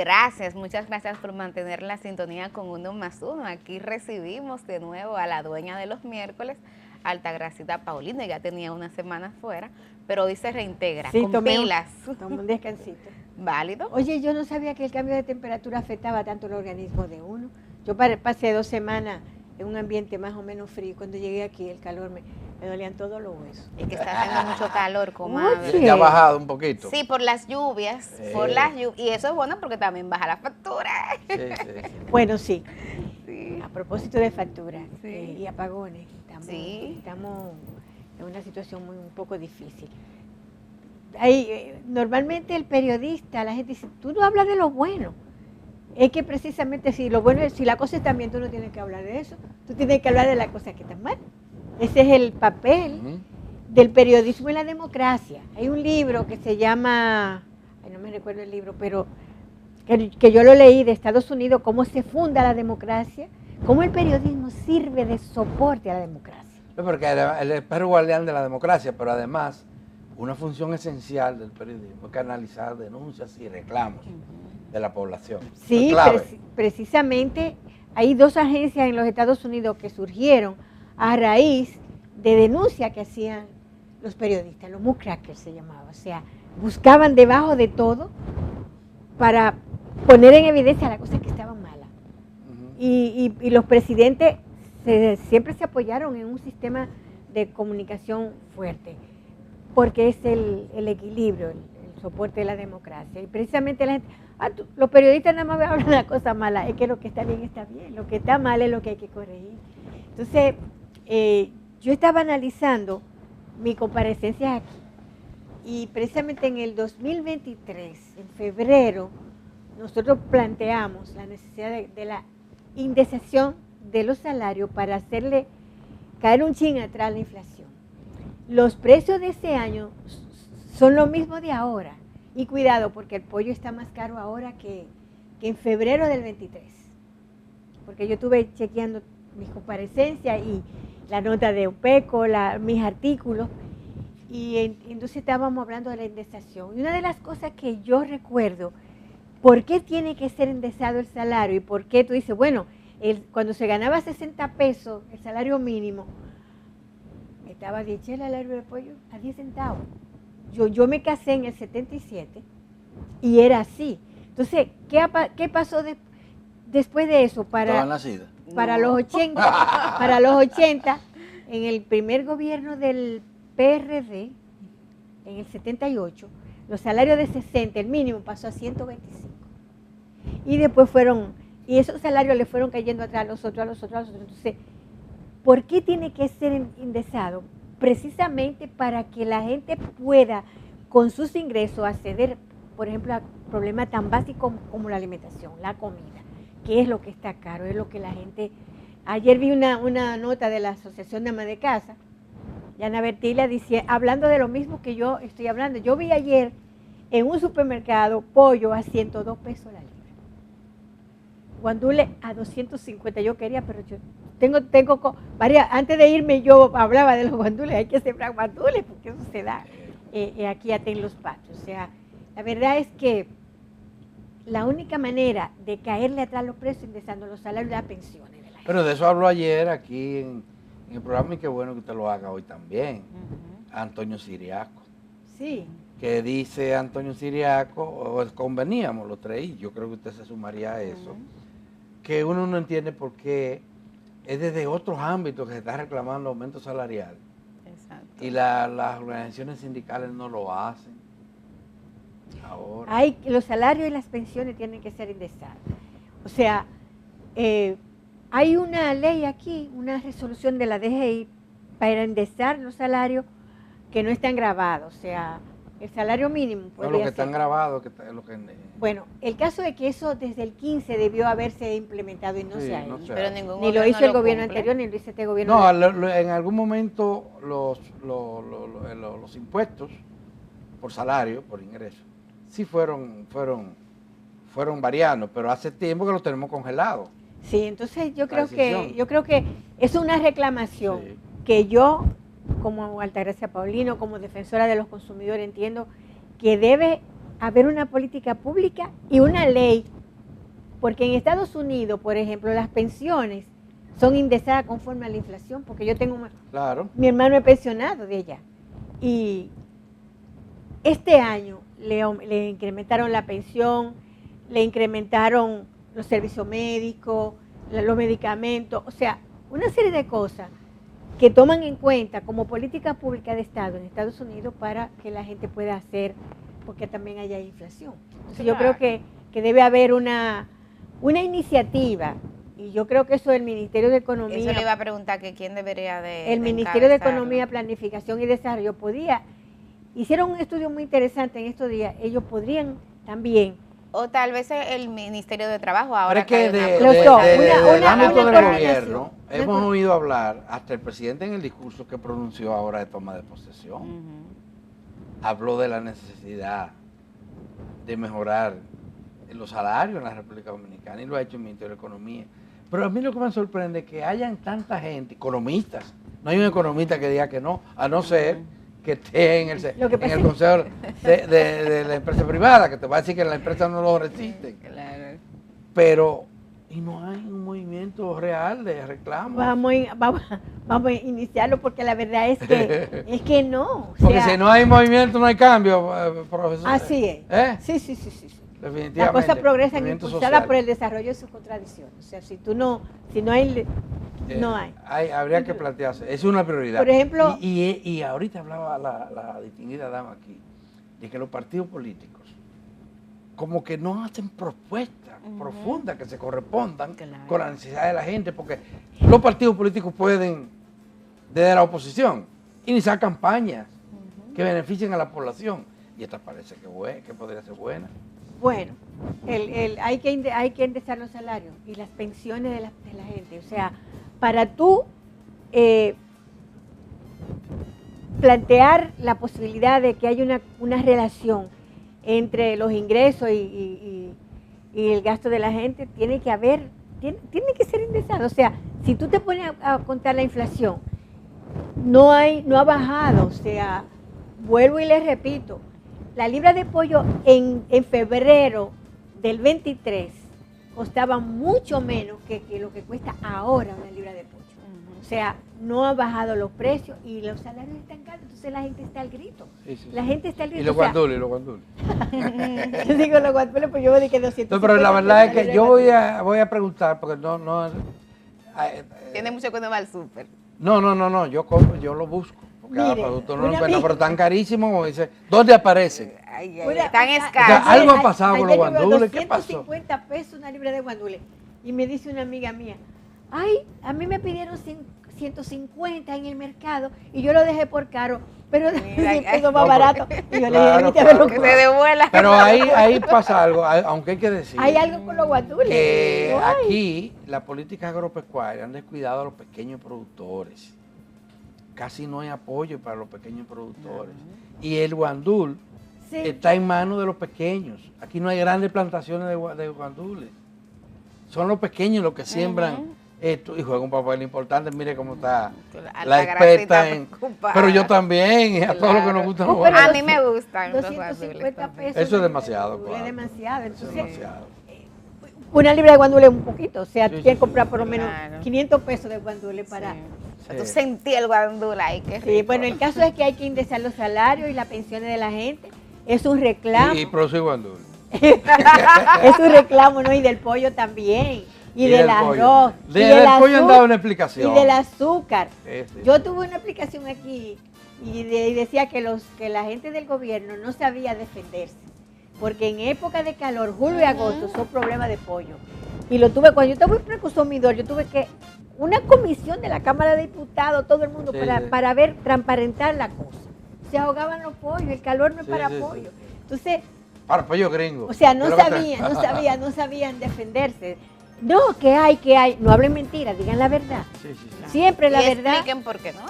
gracias, muchas gracias por mantener la sintonía con 1+1. Aquí recibimos de nuevo a la dueña de los miércoles, Altagracita Paulino. Ya tenía una semana fuera, pero hoy se reintegra, sí, con pilas. Tomé un descansito. ¿Válido? Oye, yo no sabía que el cambio de temperatura afectaba tanto el organismo de uno. Yo pasé 2 semanas en un ambiente más o menos frío. Cuando llegué aquí, el calor me dolían todos los huesos. Es que está haciendo mucho calor, comadre. Sí. Ya ha bajado un poquito. Sí, por las lluvias, y eso es bueno porque también baja la factura. Sí, sí. Bueno, sí. A propósito de factura y apagones, estamos en una situación un poco difícil. Normalmente el periodista, la gente dice, tú no hablas de lo bueno. Es que precisamente si la cosa está bien, tú no tienes que hablar de eso. Tú tienes que hablar de las cosas que están mal. Ese es el papel del periodismo en la democracia. Hay un libro que se llama, no me recuerdo el libro, pero que yo lo leí, de Estados Unidos, cómo se funda la democracia, cómo el periodismo sirve de soporte a la democracia. Porque el perro guardián de la democracia, pero además una función esencial del periodismo es canalizar denuncias y reclamos de la población. Sí, precisamente hay 2 agencias en los Estados Unidos que surgieron a raíz de denuncias que hacían los periodistas, los muckrackers se llamaba, o sea, buscaban debajo de todo para poner en evidencia las cosas que estaban malas. Y los presidentes siempre se apoyaron en un sistema de comunicación fuerte, porque es el equilibrio, el soporte de la democracia. Y precisamente la gente, los periodistas nada más hablan de las cosas malas, es que lo que está bien, lo que está mal es lo que hay que corregir. Entonces, yo estaba analizando mi comparecencia aquí, y precisamente en el 2023, en febrero, nosotros planteamos la necesidad de la indexación de los salarios para hacerle caer un chin atrás la inflación. Los precios de ese año son lo mismo de ahora. Y cuidado, porque el pollo está más caro ahora que en febrero del 23. Porque yo estuve chequeando mis comparecencias y la nota de OPECO, mis artículos, y entonces estábamos hablando de la indexación. Y una de las cosas que yo recuerdo, ¿por qué tiene que ser indexado el salario? Y por qué tú dices, bueno, cuando se ganaba 60 pesos, el salario mínimo, estaba 10 chelas el libra de pollo a 10 centavos. Yo me casé en el 77 y era así. Entonces, ¿qué pasó después de eso? ¿Estaba nacida? Para los 80, en el primer gobierno del PRD, en el 78, los salarios de 60, el mínimo pasó a 125. Y después y esos salarios le fueron cayendo atrás a los otros. Entonces, ¿por qué tiene que ser indexado? Precisamente para que la gente pueda, con sus ingresos, acceder, por ejemplo, a problemas tan básicos como la alimentación, la comida, que es lo que está caro, es lo que la gente... Ayer vi una nota de la Asociación de Amas de Casa, Yana Bertila, hablando de lo mismo que yo estoy hablando. Yo vi ayer en un supermercado pollo a 102 pesos la libra. Guandule a 250, yo quería, pero yo tengo varias, antes de irme yo hablaba de los guandules, hay que sembrar guandules porque eso se da aquí en los patios. O sea, la verdad es que la única manera de caerle atrás los precios indexando los salarios y las pensiones de la gente. Pero de eso habló ayer aquí en el programa, y qué bueno que usted lo haga hoy también, Antonio Siriaco. Sí. Que dice Antonio Siriaco, o conveníamos los tres, y yo creo que usted se sumaría a eso, que uno no entiende por qué es desde otros ámbitos que se está reclamando aumento salarial. Exacto. Y las organizaciones sindicales no lo hacen. Ahora. Los salarios y las pensiones tienen que ser indexados. O sea, hay una ley aquí, una resolución de la DGI para indexar los salarios que no están grabados. O sea, el salario mínimo. No, los que están grabados. Bueno, el caso es que eso desde el 15 debió haberse implementado y no se ha hecho. Pero ningún ni lo hizo el gobierno anterior, ni lo hizo este gobierno. No, en algún momento los impuestos por salario, por ingreso, sí fueron variando, pero hace tiempo que los tenemos congelados. Sí, entonces yo creo que es una reclamación que yo, como Altagracia Paulino, como defensora de los consumidores, entiendo que debe haber una política pública y una ley Porque en Estados Unidos, por ejemplo, las pensiones son indexadas conforme a la inflación, porque yo tengo, claro, mi hermano es pensionado de allá, y este año le incrementaron la pensión, le incrementaron los servicios médicos, los medicamentos, o sea, una serie de cosas que toman en cuenta como política pública de Estado en Estados Unidos para que la gente pueda hacer, porque también haya inflación. Entonces yo creo que debe haber una iniciativa, y yo creo que eso del Ministerio de Economía... Eso le iba a preguntar que quién debería de El Ministerio de Economía, Planificación y Desarrollo hicieron un estudio muy interesante en estos días, ellos podrían también... O tal vez el Ministerio de Trabajo ahora que del ámbito del gobierno hemos oído hablar, hasta el presidente en el discurso que pronunció ahora de toma de posesión, habló de la necesidad de mejorar los salarios en la República Dominicana, y lo ha hecho el Ministerio de Economía. Pero a mí lo que me sorprende es que hayan tanta gente, economistas, no hay un economista que diga que no, a no ser que esté en el consejo de la empresa privada, que te va a decir que la empresa no lo resiste. Claro. Pero, y no hay un movimiento real de reclamo. Vamos a iniciarlo, porque la verdad es que no. Porque si no hay movimiento, no hay cambio, profesor. Así es. ¿Eh? Sí. Definitivamente. Las cosas progresan impulsadas social por el desarrollo de sus contradicciones. O sea, si no hay, no hay. Habría que plantearse, es una prioridad. Por ejemplo, y ahorita hablaba la distinguida dama aquí, de que los partidos políticos como que no hacen propuestas profundas que se correspondan con la necesidad de la gente, porque los partidos políticos pueden, desde la oposición, iniciar campañas que beneficien a la población, y esta parece que podría ser buena. Bueno, hay que indexar los salarios y las pensiones de la gente. O sea, para tú plantear la posibilidad de que haya una relación entre los ingresos y el gasto de la gente, tiene que ser indexado. O sea, si tú te pones a contar la inflación, no ha bajado. O sea, vuelvo y les repito, la libra de pollo en febrero del 23 costaba mucho menos que lo que cuesta ahora una libra de pollo. O sea, no ha bajado los precios y los salarios están caros, entonces la gente está al grito. La gente está al grito. Y los guandules, Yo digo los guandules, pues yo voy a decir que 200. No, pero la verdad es que yo voy a preguntar, porque no tiene mucho que no va al súper. No, yo lo busco. Porque cada producto no lo encuentra, pero tan carísimo como dice, ¿dónde aparecen? Tan escasos. Algo ha pasado con los guandules, ¿qué pasó? 250 pesos una libra de guandules. Y me dice una amiga mía, ay, a mí me pidieron 150 en el mercado y yo lo dejé por caro, pero es más barato. Y yo le dije, claro, que se devuela. Pero ahí pasa algo, aunque hay que decir. Hay algo con los guandules. Que aquí la política agropecuaria han descuidado a los pequeños productores. Casi no hay apoyo para los pequeños productores. Y el guandul está en manos de los pequeños. Aquí no hay grandes plantaciones de guandules. Son los pequeños los que siembran esto y juegan un papel importante. Mire cómo está la experta en... Pero yo también, a todos los que nos gustan los guandules. A mí me gustan 250 pesos. Eso es demasiado. Es demasiado. Entonces, es demasiado. Una libra de guandules es un poquito. O sea, tienes que comprar por lo menos 500 pesos de guandules para... Tú sentí el guandul ahí, qué rico. Sí, bueno, el caso es que hay que indexar los salarios y las pensiones de la gente. Es un reclamo. Y producir guandul. Es un reclamo, ¿no? Y del pollo también. Y del arroz. Del pollo han dado una explicación. Y del azúcar. Sí. Yo tuve una explicación aquí y decía que la gente del gobierno no sabía defenderse. Porque en época de calor, julio y agosto, son problemas de pollo. Y lo tuve, cuando yo estaba en preconsumidor, yo tuve que una comisión de la Cámara de Diputados, todo el mundo, para ver, transparentar la cosa. Se ahogaban los pollos, el calor no es para pollo. Entonces, para pollo gringo. O sea, no sabían defenderse. No, que hay. No hablen mentiras, digan la verdad. Siempre la verdad. Expliquen por qué no.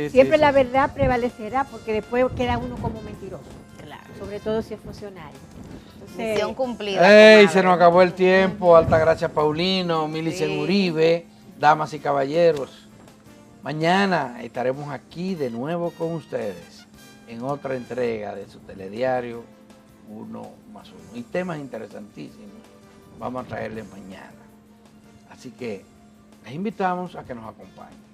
Siempre la verdad prevalecerá, porque después queda uno como mentiroso. Claro. Sobre todo si es funcionario. Misión cumplida. Se nos acabó el tiempo. Altagracia Paulino, Milicen Uribe, damas y caballeros. Mañana estaremos aquí de nuevo con ustedes en otra entrega de su telediario 1+1. Y temas interesantísimos vamos a traerles mañana. Así que les invitamos a que nos acompañen.